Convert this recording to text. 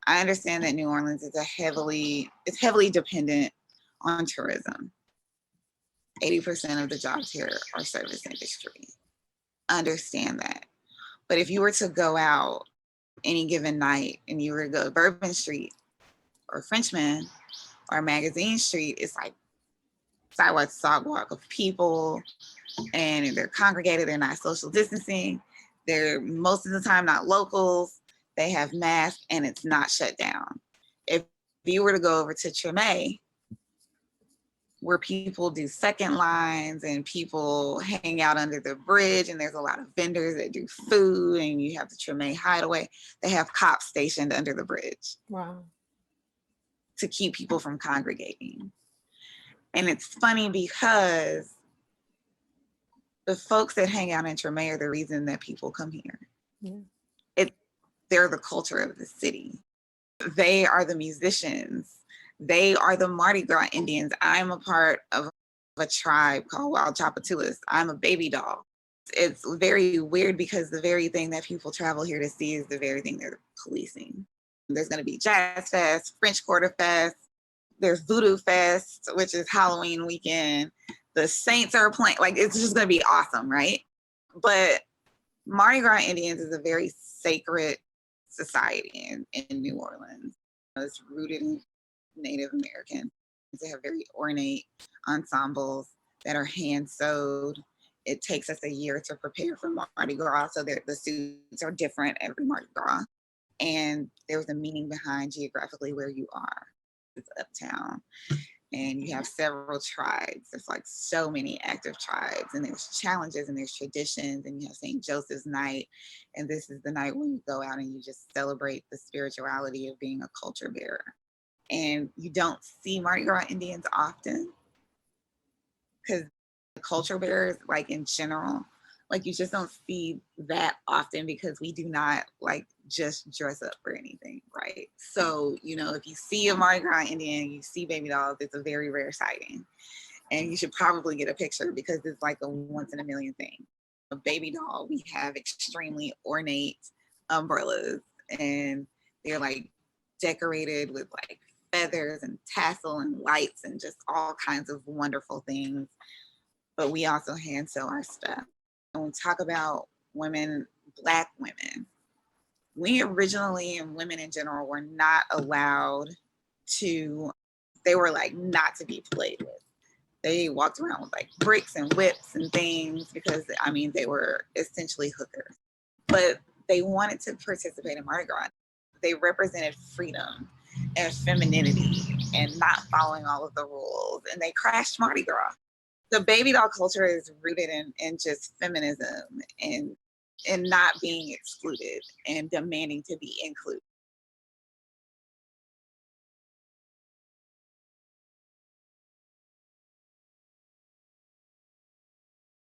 I understand that New Orleans is it's heavily dependent on tourism. 80% of the jobs here are service industry. Understand that. But if you were to go out any given night and you were to go to Bourbon Street or Frenchman or Magazine Street, it's like sidewalk to sidewalk of people, and they're congregated, they're not social distancing, they're most of the time not locals, they have masks, and it's not shut down. If you were to go over to Treme, where people do second lines and people hang out under the bridge, and there's a lot of vendors that do food, and you have the Treme Hideaway, they have cops stationed under the bridge. Wow. To keep people from congregating. And it's funny because the folks that hang out in Treme are the reason that people come here. Yeah. They're the culture of the city. They are the musicians. They are the Mardi Gras Indians. I'm a part of a tribe called Wild Chapatulas. I'm a baby doll. It's very weird because the very thing that people travel here to see is the very thing they're policing. There's going to be Jazz Fest, French Quarter Fest. There's Voodoo Fest, which is Halloween weekend. The Saints are playing. Like, it's just going to be awesome, right? But Mardi Gras Indians is a very sacred society in New Orleans. It's rooted in Native American. They have very ornate ensembles that are hand sewed. It takes us a year to prepare for Mardi Gras, so the suits are different every Mardi Gras. And there's a meaning behind geographically where you are. It's uptown, and you have several tribes. There's like so many active tribes, and there's challenges and there's traditions, and you have St. Joseph's Night, and this is the night when you go out and you just celebrate the spirituality of being a culture bearer. And you don't see Mardi Gras Indians often because the culture bearers, like in general, like you just don't see that often because we do not like just dress up for anything, right? So, you know, if you see a Mardi Gras Indian, you see baby dolls, it's a very rare sighting. And you should probably get a picture because it's like a once in a million thing. A baby doll, we have extremely ornate umbrellas, and they're like decorated with like feathers and tassel and lights and just all kinds of wonderful things. But we also hand sew our stuff. When we talk about women, Black women, we originally, and women in general, were not allowed to, they were like not to be played with. They walked around with like bricks and whips and things because, I mean, they were essentially hookers. But they wanted to participate in Mardi Gras. They represented freedom and femininity and not following all of the rules. And they crashed Mardi Gras. The baby doll culture is rooted in just feminism and not being excluded and demanding to be included.